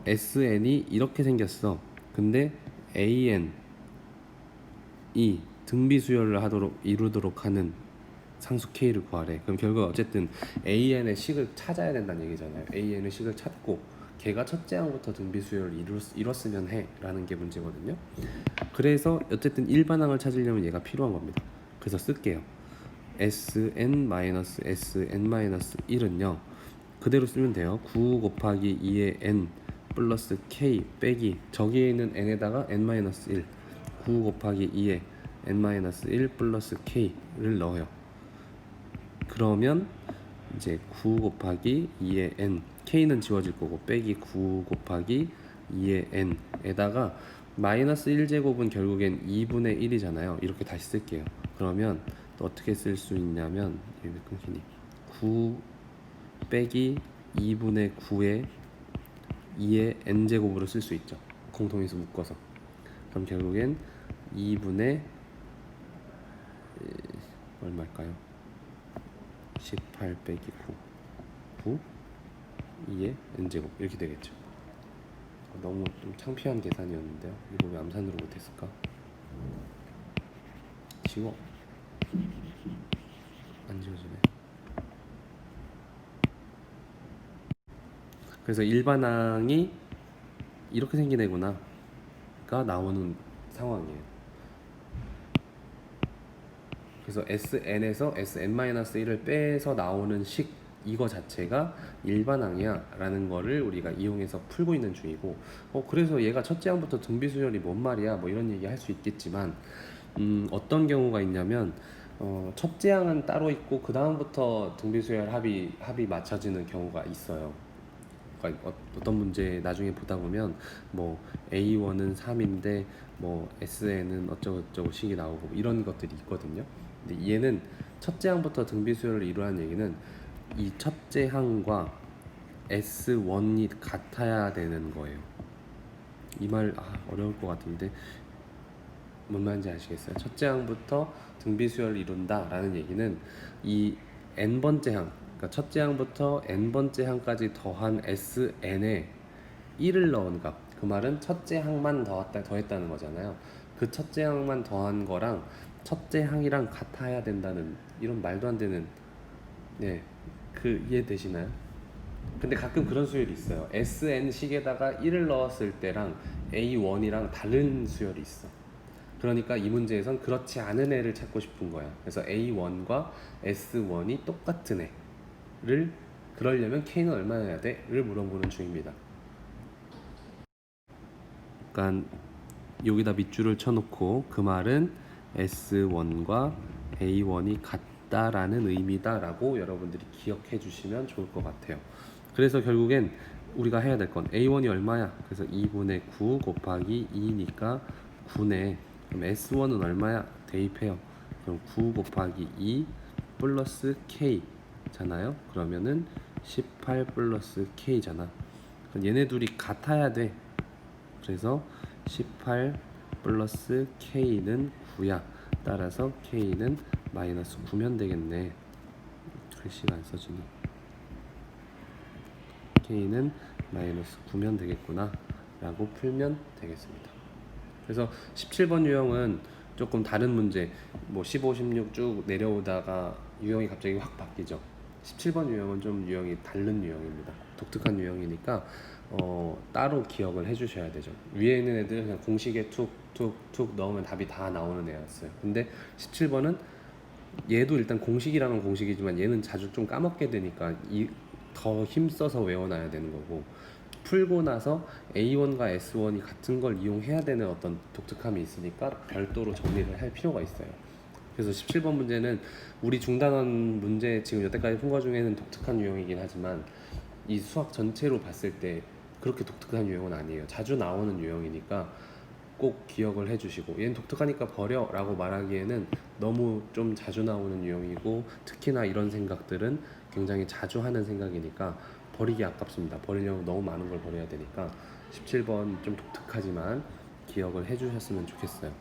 SN이 이렇게 생겼어. 근데 AN이 등비수열을 이루도록 하는 상수 K를 구하래. 그럼 결국 어쨌든 AN의 식을 찾아야 된다는 얘기잖아요. AN의 식을 찾고 걔가 첫째 항부터 등비수열을 이뤘으면 해 라는 게 문제거든요. 그래서 어쨌든 일반항을 찾으려면 얘가 필요한 겁니다. 그래서 쓸게요. SN-SN-1은요 그대로 쓰면 돼요. 9 곱하기 2의 N 플러스 K 빼기 저기에 있는 N에다가 N-1 9 곱하기 2의 N-1 플러스 K를 넣어요. 그러면 이제 9 곱하기 2의 n, k는 지워질 거고 빼기 9 곱하기 2의 n에다가 마이너스 1제곱은 결국엔 2분의 1이잖아요. 이렇게 다시 쓸게요. 그러면 또 어떻게 쓸 수 있냐면 9 빼기 2분의 9의 2의 n제곱으로 쓸 수 있죠. 공통인수 묶어서. 그럼 결국엔 2분의 얼마일까요? 18 빼기 9 2의 n제곱 이렇게 되겠죠. 너무 좀 창피한 계산이었는데요. 이거 왜 암산으로 못했을까? 지워. 안 지워지네. 그래서 일반항이 이렇게 생긴 애구나가 나오는 상황이에요. 그래서 SN에서 SN-1을 빼서 나오는 식 이거 자체가 일반항이야 라는 거를 우리가 이용해서 풀고 있는 중이고, 그래서 얘가 첫째 항부터 등비수열이 뭔 말이야 뭐 이런 얘기 할 수 있겠지만, 어떤 경우가 있냐면 첫째 항은 따로 있고 그 다음부터 등비수열 합이 맞춰지는 경우가 있어요. 그러니까 어떤 문제 나중에 보다 보면 뭐 A1은 3인데 뭐 SN은 어쩌고저쩌고 식이 나오고 이런 것들이 있거든요. 근데 얘는 첫째 항부터 등비수열을 이루라는 얘기는 이 첫째 항과 S1이 같아야 되는 거예요. 이 말 어려울 것 같은데 뭔 말인지 아시겠어요? 첫째 항부터 등비수열을 이룬다 라는 얘기는 이 n번째 항, 그러니까 첫째 항부터 n번째 항까지 더한 SN에 1을 넣은 값, 그 말은 첫째 항만 더했다는 거잖아요. 그 첫째 항만 더한 거랑 첫째 항이랑 같아야 된다는 이런 말도 안 되는, 네, 그 이해되시나요? 근데 가끔 그런 수열이 있어요. SN식에다가 1을 넣었을 때랑 A1이랑 다른 수열이 있어. 그러니까 이 문제에선 그렇지 않은 애를 찾고 싶은 거야. 그래서 A1과 S1이 똑같은 애를 그러려면 K는 얼마여야 돼? 를 물어보는 중입니다. 그러니까 여기다 밑줄을 쳐놓고 그 말은 S1과 A1이 같다라는 의미다 라고 여러분들이 기억해 주시면 좋을 것 같아요. 그래서 결국엔 우리가 해야 될 건 A1이 얼마야? 그래서 2분의 9 곱하기 2니까 9네. 그럼 S1은 얼마야? 대입해요. 그럼 9 곱하기 2 플러스 K 잖아요. 그러면은 18 플러스 K잖아. 그럼 얘네 둘이 같아야 돼. 그래서 18 플러스 K는 9야. 따라서 K는 마이너스 9면 되겠네. 글씨가 안 써지네. K는 마이너스 9면 되겠구나 라고 풀면 되겠습니다. 그래서 17번 유형은 조금 다른 문제, 뭐 15, 16 쭉 내려오다가 유형이 갑자기 확 바뀌죠. 17번 유형은 좀 유형이 다른 유형입니다. 독특한 유형이니까 따로 기억을 해주셔야 되죠. 위에 있는 애들은 그냥 공식에 툭툭툭 넣으면 답이 다 나오는 애였어요. 근데 17번은 얘도 일단 공식이라는 공식이지만 얘는 자주 좀 까먹게 되니까 더 힘써서 외워놔야 되는 거고, 풀고 나서 A1과 S1이 같은 걸 이용해야 되는 어떤 독특함이 있으니까 별도로 정리를 할 필요가 있어요. 그래서 17번 문제는 우리 중단원 문제 지금 여태까지 푼 거 중에는 독특한 유형이긴 하지만 이 수학 전체로 봤을 때 그렇게 독특한 유형은 아니에요. 자주 나오는 유형이니까 꼭 기억을 해주시고, 얘는 독특하니까 버려 라고 말하기에는 너무 좀 자주 나오는 유형이고 특히나 이런 생각들은 굉장히 자주 하는 생각이니까 버리기 아깝습니다. 버리려면 너무 많은 걸 버려야 되니까 17번 좀 독특하지만 기억을 해주셨으면 좋겠어요.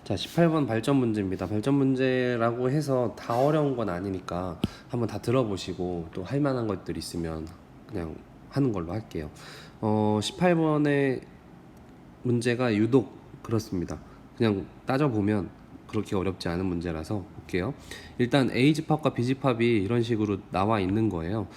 자, 18번 발전 문제입니다. 발전 문제라고 해서 다 어려운 건 아니니까 한번 다 들어보시고 또 할 만한 것들 있으면 그냥 하는 걸로 할게요. 18번의 문제가 유독 그렇습니다. 그냥 따져보면 그렇게 어렵지 않은 문제라서 볼게요. 일단 A집합과 B집합이 이런 식으로 나와 있는 거예요.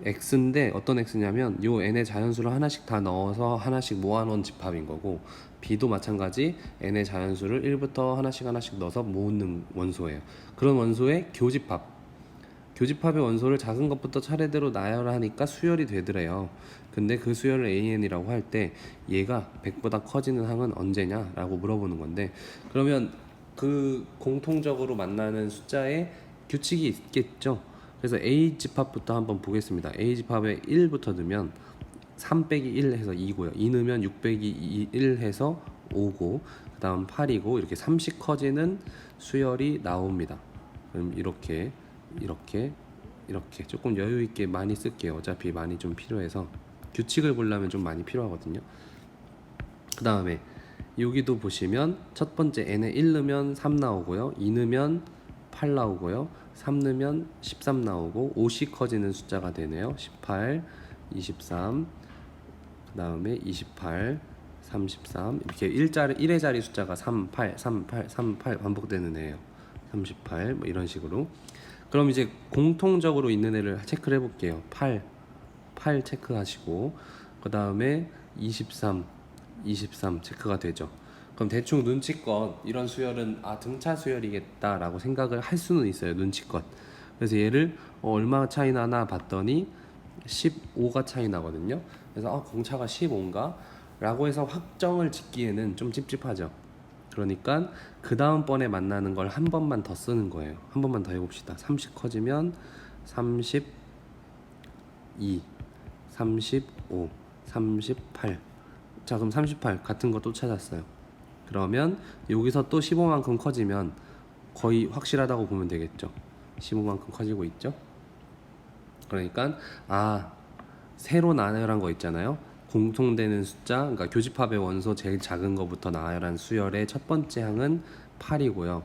X인데 어떤 X냐면 요 n의 자연수를 하나씩 다 넣어서 하나씩 모아놓은 집합인 거고, B도 마찬가지 n의 자연수를 1부터 하나씩 넣어서 모으는 원소예요. 그런 원소의 교집합의 원소를 작은 것부터 차례대로 나열하니까 수열이 되더래요. 근데 그 수열을 AN이라고 할 때 얘가 100보다 커지는 항은 언제냐 라고 물어보는 건데, 그러면 그 공통적으로 만나는 숫자의 규칙이 있겠죠. 그래서 A 집합부터 한번 보겠습니다. A 집합에 1부터 넣으면 3 빼기 1 해서 2고요. 2 넣으면 6 빼기 1 해서 5고, 그 다음 8이고, 이렇게 3씩 커지는 수열이 나옵니다. 그럼 이렇게 조금 여유 있게 많이 쓸게요. 어차피 많이 좀 필요해서 규칙을 보려면 좀 많이 필요하거든요. 그 다음에 여기도 보시면 첫 번째 n에 1 넣으면 3 나오고요, 2 넣으면 8 나오고요, 3 넣으면 13 나오고, 5씩 커지는 숫자가 되네요. 18, 23, 그 다음에 28, 33, 이렇게 1의 자리 숫자가 38, 38, 38 반복되는 애예요. 38, 뭐 이런 식으로. 그럼 이제 공통적으로 있는 애를 체크를 해볼게요. 8 체크하시고, 그 다음에 23 체크가 되죠. 그럼 대충 눈치껏 이런 수열은 등차 수열이겠다 라고 생각을 할 수는 있어요. 눈치껏. 그래서 얘를 얼마 차이 나나 봤더니 15가 차이 나거든요. 그래서 공차가 15인가? 라고 해서 확정을 짓기에는 좀 찝찝하죠. 그러니까 그 다음번에 만나는 걸 한 번만 더 쓰는 거예요. 한 번만 더 해봅시다. 30 커지면 32, 35, 38. 자, 그럼 38 같은 거 또 찾았어요. 그러면 여기서 또 15만큼 커지면 거의 확실하다고 보면 되겠죠. 15만큼 커지고 있죠. 그러니까 새로 나열한 거 있잖아요. 공통되는 숫자, 그러니까 교집합의 원소 제일 작은 거부터 나열한 수열의 첫 번째 항은 8이고요.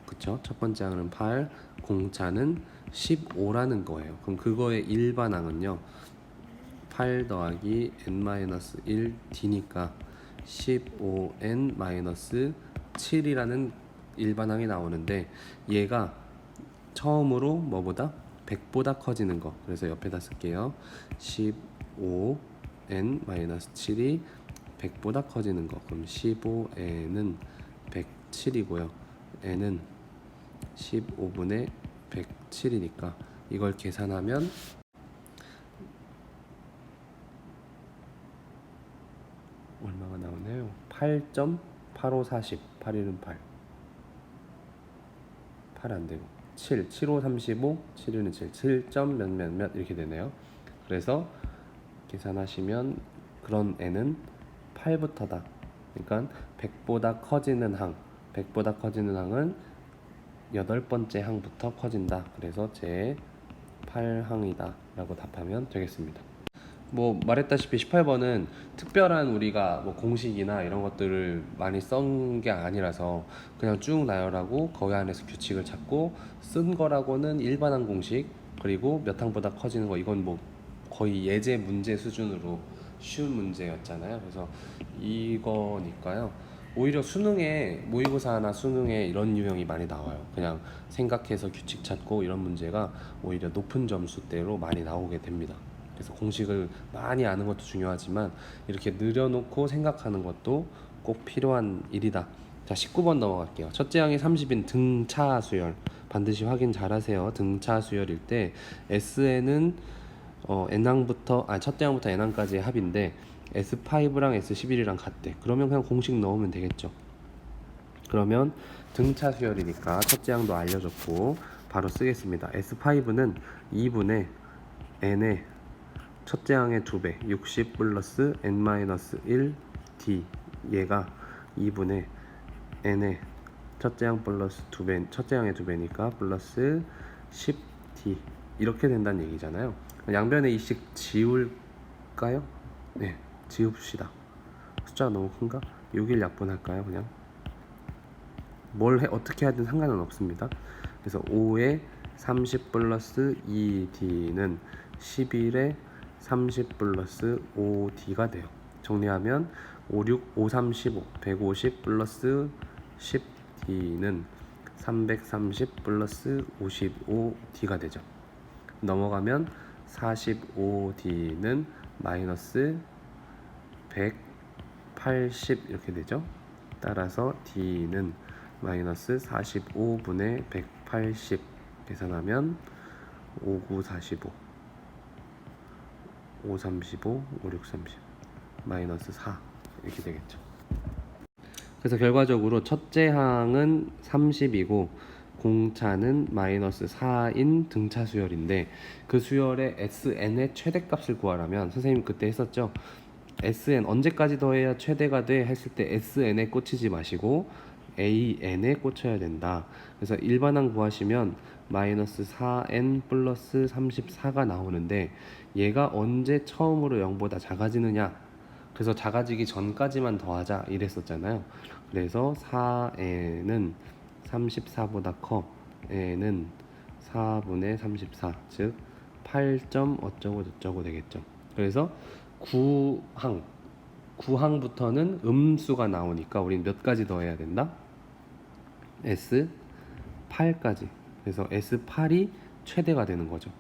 그쵸? 첫 번째 항은 8, 공차는 15라는 거예요. 그럼 그거의 일반항은요, 8 더하기 n-1 d니까 15n-7이라는 일반항이 나오는데, 얘가 처음으로 뭐보다 100보다 커지는 거. 그래서 옆에다 쓸게요. 15n-7이 100보다 커지는 거. 그럼 15n은 107이고요. n은 15분의 107이니까 이걸 계산하면 얼마가 나오네요. 8.8540. 8일은 8. 8 안되고 7, 7, 5, 35, 7, 1은 7, 7점 몇몇몇 이렇게 되네요. 그래서 계산하시면 그런 n은 8부터다. 그러니까 100보다 커지는 항, 100보다 커지는 항은 8번째 항부터 커진다. 그래서 제 8항이다 라고 답하면 되겠습니다. 뭐 말했다시피 18번은 특별한 우리가 뭐 공식이나 이런 것들을 많이 쓴 게 아니라서 그냥 쭉 나열하고 거기 안에서 규칙을 찾고 쓴 거라고는 일반항 공식, 그리고 몇 항보다 커지는 거, 이건 뭐 거의 예제 문제 수준으로 쉬운 문제였잖아요. 그래서 이거니까요, 오히려 수능에, 모의고사나 수능에 이런 유형이 많이 나와요. 그냥 생각해서 규칙 찾고 이런 문제가 오히려 높은 점수대로 많이 나오게 됩니다. 그래서 공식을 많이 아는 것도 중요하지만 이렇게 늘여놓고 생각하는 것도 꼭 필요한 일이다. 자, 19번 넘어갈게요. 첫째 항이 30인 등차 수열, 반드시 확인 잘 하세요. 등차 수열일 때 Sn은 n항부터 첫째 항부터 n항까지의 합인데 S5랑 S11이랑 같대. 그러면 그냥 공식 넣으면 되겠죠. 그러면 등차 수열이니까 첫째 항도 알려줬고 바로 쓰겠습니다. S5는 2분의 n의 첫째 항의 2배, 60 플러스 n-1 d. 얘가 2분의 n의 첫째 항 플러스 2배, 첫째 항의 2배니까 플러스 10d. 이렇게 된다는 얘기잖아요. 양변에 2씩 지울까요? 네, 지웁시다. 숫자가 너무 큰가? 6일 약분할까요? 그냥 어떻게 하든 상관은 없습니다. 그래서 5에 30 플러스 2d는 11에 30 플러스 5d가 돼요. 정리하면 5, 6, 5, 3, 15, 150 플러스 10d는 330 플러스 55d가 되죠. 넘어가면 45d는 마이너스 180 이렇게 되죠. 따라서 d는 마이너스 45분의 180 계산하면 5, 9, 45, 5, 35, 5, 6, 30 마이너스 4 이렇게 되겠죠. 그래서 결과적으로 첫째 항은 30이고 공차는 마이너스 4인 등차 수열인데 그 수열의 SN의 최대값을 구하라면 선생님 그때 했었죠. SN 언제까지 더해야 최대가 돼 했을 때 SN에 꽂히지 마시고 AN에 꽂혀야 된다. 그래서 일반항 구하시면 마이너스 4N 플러스 34가 나오는데 얘가 언제 처음으로 0보다 작아지느냐, 그래서 작아지기 전까지만 더하자 이랬었잖아요. 그래서 4N은 34보다 커, N은 4분의 34, 즉 8점 어쩌고 저쩌고 되겠죠. 그래서 9항부터는 음수가 나오니까 우린 몇 가지 더해야 된다? S8까지. 그래서 S8이 최대가 되는 거죠.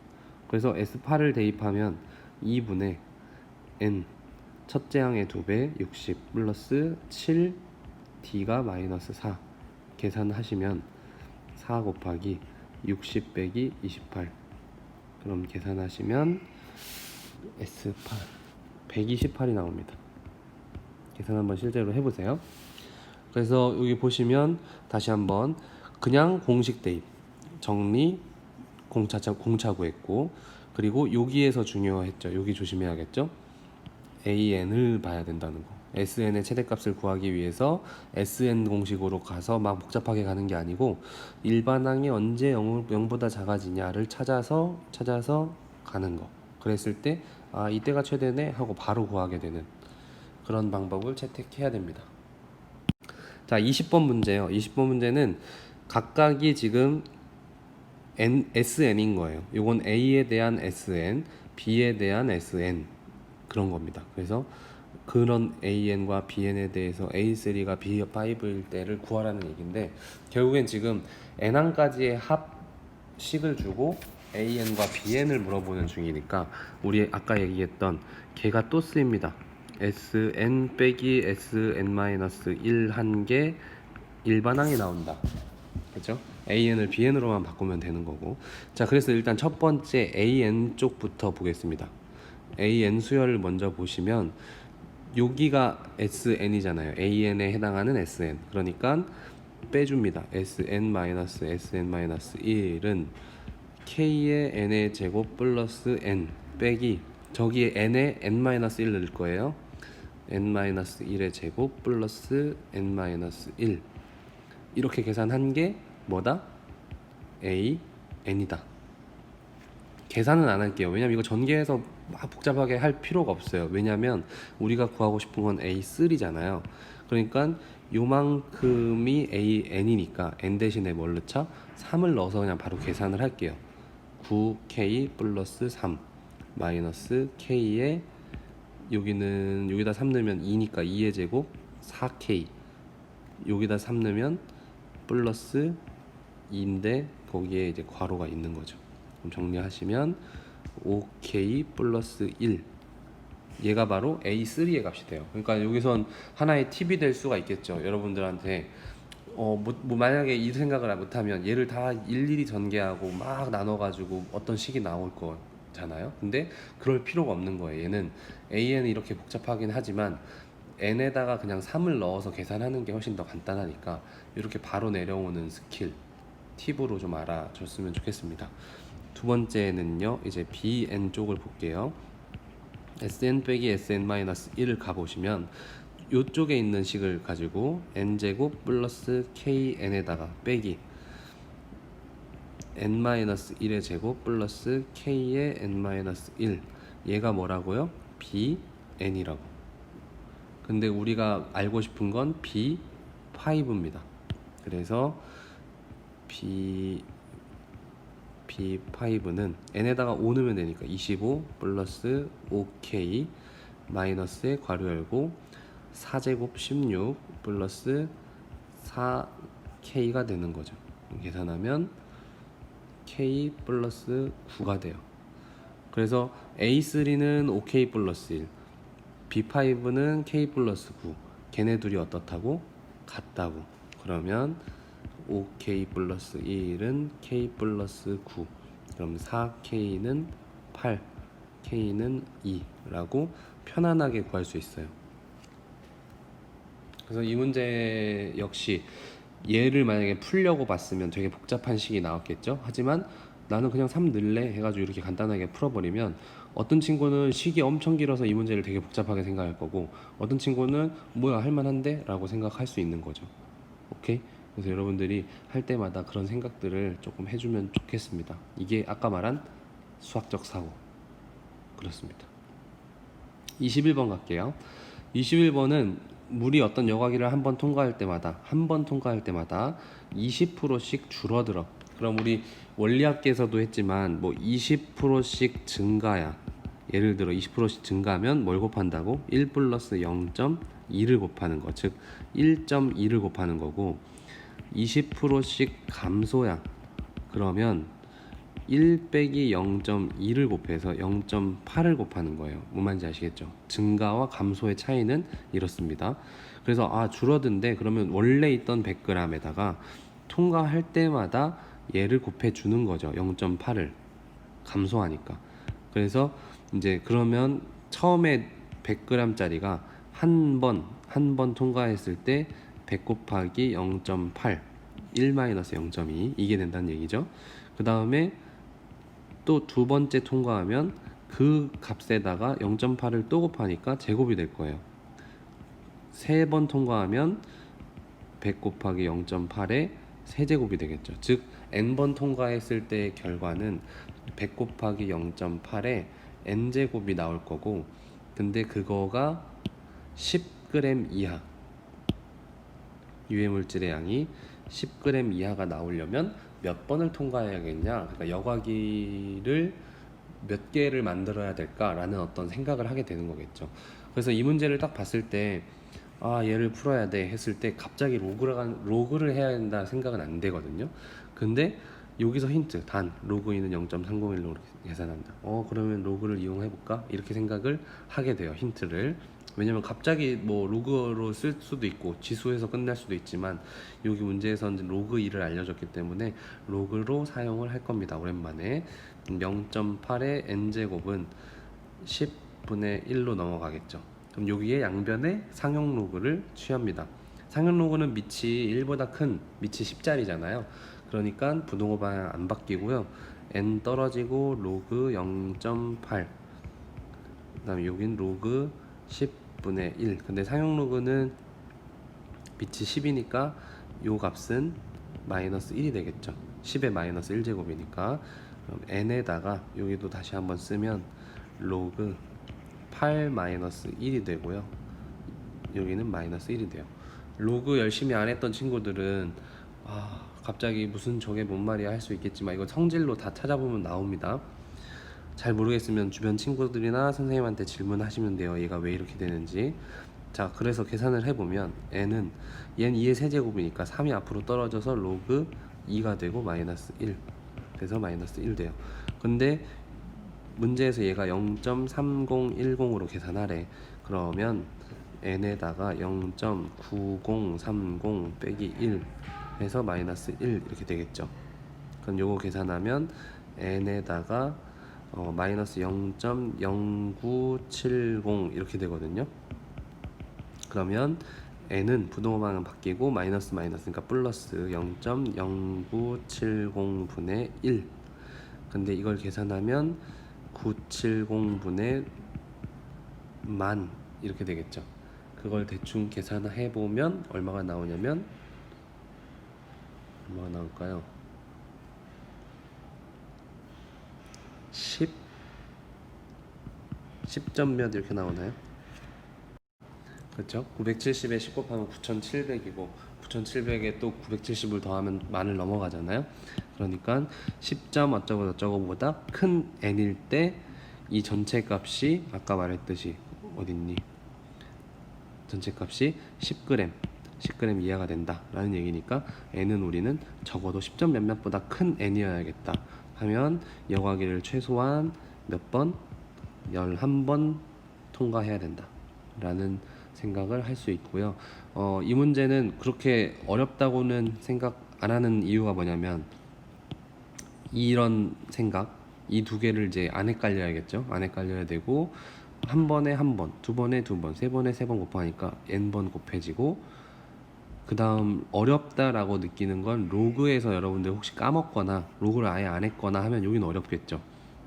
그래서 S8을 대입하면 2분의 N 첫째 항의 2배 60 플러스 7 D가 마이너스 4 계산하시면 4 곱하기 60 빼기 28, 그럼 계산하시면 S8 128이 나옵니다. 계산 한번 실제로 해보세요. 그래서 여기 보시면 다시 한번 그냥 공식 대입 정리 공차 구했고, 그리고 여기에서 중요했죠. 여기 조심해야겠죠. AN을 봐야 된다는 거. SN의 최대값을 구하기 위해서 SN 공식으로 가서 막 복잡하게 가는 게 아니고 일반항이 언제 0보다 작아지냐를 찾아서 가는 거. 그랬을 때 아, 이때가 최대네 하고 바로 구하게 되는 그런 방법을 채택해야 됩니다. 자, 20번 문제요. 20번 문제는 각각이 지금 SN인 거예요. 이건 A에 대한 SN, B에 대한 SN 그런 겁니다. 그래서 그런 AN과 BN에 대해서 A3가 B5일 때를 구하라는 얘기인데 결국엔 지금 N항까지의 합식을 주고 AN과 BN을 물어보는 중이니까 우리 아까 얘기했던 걔가 또 쓰입니다. SN 빼기 SN-1 한 개 일반항이 나온다. 그렇죠? AN을 BN으로만 바꾸면 되는 거고. 자, 그래서 일단 첫 번째 AN 쪽부터 보겠습니다. AN 수열을 먼저 보시면 여기가 SN이잖아요. AN에 해당하는 SN. 그러니까 빼줍니다. SN-SN-1은 K의 N의 제곱 플러스 N 빼기 저기에 N에 N-1 넣을 거예요. N-1의 제곱 플러스 N-1 이렇게 계산한 게 뭐다? AN이다. 계산은 안 할게요. 왜냐면 이거 전개해서 막 복잡하게 할 필요가 없어요. 왜냐면 우리가 구하고 싶은 건 A3잖아요. 그러니까 요만큼이 AN이니까 N 대신에 뭘 넣자? 3을 넣어서 그냥 바로 계산을 할게요. 9K 플러스 3 마이너스 K에 여기다 3 넣으면 2니까 2의 제곱 4K 여기다 3 넣으면 플러스 2인데 거기에 이제 괄호가 있는 거죠. 그럼 정리하시면 5K 플러스 1 얘가 바로 A3의 값이 돼요. 그러니까 여기선 하나의 팁이 될 수가 있겠죠. 여러분들한테 만약에 이 생각을 못하면 얘를 다 일일이 전개하고 막 나눠가지고 어떤 식이 나올 거잖아요. 근데 그럴 필요가 없는 거예요. 얘는 AN이 이렇게 복잡하긴 하지만 N에다가 그냥 3을 넣어서 계산하는 게 훨씬 더 간단하니까 이렇게 바로 내려오는 스킬 팁으로 좀 알아줬으면 좋겠습니다. 두 번째는요, 이제 BN 쪽을 볼게요. SN 빼기 SN-1을 가보시면 이쪽에 있는 식을 가지고 n제곱 플러스 KN에다가 빼기 n-1의 제곱 플러스 K의 n-1 얘가 뭐라고요? BN이라고. 근데 우리가 알고 싶은 건 B5입니다. 그래서 B5는 n에다가 5 넣으면 되니까 25 플러스 5K 마이너스에 괄호 열고 4제곱 16 플러스 4K가 되는 거죠. 계산하면 K 플러스 9가 돼요. 그래서 A3는 5K 플러스 1, B5는 K 플러스 9. 걔네 둘이 어떻다고? 같다고. 그러면 5K 플러스 1은 K 플러스 9. 그럼 4K는 8, K는 2라고 편안하게 구할 수 있어요. 그래서 이 문제 역시 얘를 만약에 풀려고 봤으면 되게 복잡한 식이 나왔겠죠. 하지만 나는 그냥 3 넣을래 해가지고 이렇게 간단하게 풀어버리면 어떤 친구는 식이 엄청 길어서 이 문제를 되게 복잡하게 생각할 거고 어떤 친구는 뭐야 할만한데? 라고 생각할 수 있는 거죠. 오케이? 그래서 여러분들이 할 때마다 그런 생각들을 조금 해주면 좋겠습니다. 이게 아까 말한 수학적 사고. 그렇습니다. 21번 갈게요. 21번은 물이 어떤 여과기를 한 번 통과할 때마다 20%씩 줄어들어. 그럼 우리 원리학계에서도 했지만 뭐 20%씩 증가야. 예를 들어 20%씩 증가하면 뭘 곱한다고? 1 플러스 0.2를 곱하는 거. 즉 1.2를 곱하는 거고 20%씩 감소야. 그러면 1 빼기 0.2를 곱해서 0.8을 곱하는 거예요. 뭔 말인지 아시겠죠? 증가와 감소의 차이는 이렇습니다. 그래서 줄어든데 그러면 원래 있던 100g에다가 통과할 때마다 얘를 곱해 주는 거죠. 0.8을 감소하니까. 그래서 이제 그러면 처음에 100g짜리가 한 번 통과했을 때 100 곱하기 0.8 1-0.2 이게 된다는 얘기죠. 그 다음에 또 두 번째 통과하면 그 값에다가 0.8을 또 곱하니까 제곱이 될 거예요. 세 번 통과하면 100 곱하기 0.8의 세제곱이 되겠죠. 즉 n번 통과했을 때의 결과는 100 곱하기 0.8의 n제곱이 나올 거고 근데 그거가 10g 이하 유해물질의 양이 10g 이하가 나오려면 몇 번을 통과해야겠냐, 그러니까 여과기를 몇 개를 만들어야 될까라는 어떤 생각을 하게 되는 거겠죠. 그래서 이 문제를 딱 봤을 때 얘를 풀어야 돼 했을 때 갑자기 로그를 해야 된다 생각은 안 되거든요. 근데 여기서 힌트, 단 로그 2는 0.301로 계산한다. 그러면 로그를 이용해 볼까? 이렇게 생각을 하게 돼요. 힌트를. 왜냐면 갑자기 뭐 로그로 쓸 수도 있고 지수에서 끝날 수도 있지만 여기 문제에서는 로그 2를 알려줬기 때문에 로그로 사용을 할 겁니다. 오랜만에 0.8의 n제곱은 10분의 1로 넘어가겠죠. 그럼 여기에 양변에 상용 로그를 취합니다. 상용 로그는 밑이 1보다 큰 밑이 10짜리잖아요. 그러니까 부동호 방향 안 바뀌고요. n 떨어지고 로그 0.8 그 다음에 여긴 로그 10분의 1. 근데 상용 로그는 밑이 10이니까 요 값은 마이너스 1이 되겠죠. 10의 마이너스 1제곱이니까 그럼 n에다가 여기도 다시 한번 쓰면 로그 8 마이너스 1이 되고요. 여기는 마이너스 1이 돼요. 로그 열심히 안 했던 친구들은 갑자기 무슨 저게 뭔 말이야 할 수 있겠지만 이거 성질로 다 찾아보면 나옵니다. 잘 모르겠으면 주변 친구들이나 선생님한테 질문하시면 돼요. 얘가 왜 이렇게 되는지. 자, 그래서 계산을 해보면 얘는 2의 세제곱이니까 3이 앞으로 떨어져서 로그 2가 되고 마이너스 1 그래서 마이너스 1 돼요. 근데 문제에서 얘가 0.3010으로 계산하래. 그러면 n에다가 0.9030 빼기 1 해서 마이너스 1 이렇게 되겠죠. 그럼 요거 계산하면 n에다가 마이너스 0.0970 이렇게 되거든요. 그러면 n은 부동호 방향 바뀌고 마이너스 마이너스니까 플러스 0.0970분의 1. 근데 이걸 계산하면 970분의 만 이렇게 되겠죠. 그걸 대충 계산해 보면 얼마가 나오냐면 얼마가 나올까요? 10점 몇 이렇게 나오나요? 그렇죠? 970에 10 곱하면 9700이고 9700에 또 970을 더하면 만을 넘어가잖아요. 그러니까 10점 어쩌고 저쩌고보다 큰 n일 때 이 전체 값이 아까 말했듯이 어딨니? 전체 값이 10g 이하가 된다 라는 얘기니까 n은 우리는 적어도 10점 몇몇보다 큰 n이어야겠다 하면 여과기를 최소한 몇 번? 11번 통과해야 된다 라는 생각을 할 수 있고요. 이 문제는 그렇게 어렵다고는 생각 안 하는 이유가 뭐냐면 이런 생각, 이 두 개를 이제 안 헷갈려야겠죠. 안 헷갈려야 되고 한 번에 한 번, 두 번에 두 번, 세 번에 세 번 곱하니까 n번 곱해지고 그 다음 어렵다라고 느끼는 건 로그에서 여러분들 혹시 까먹거나 로그를 아예 안 했거나 하면 여기는 어렵겠죠.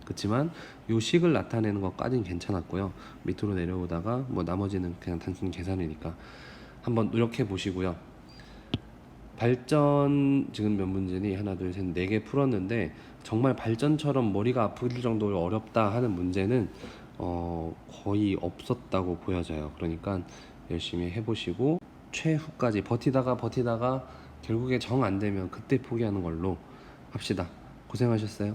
그렇지만 요 식을 나타내는 것까지는 괜찮았고요. 밑으로 내려오다가 뭐 나머지는 그냥 단순 계산이니까 한번 노력해 보시고요. 발전 지금 몇 문제니? 하나, 둘, 셋, 네 개 풀었는데 정말 발전처럼 머리가 아플 정도로 어렵다 하는 문제는 거의 없었다고 보여져요. 그러니까 열심히 해보시고 최후까지 버티다가 결국에 정 안 되면 그때 포기하는 걸로 합시다. 고생하셨어요.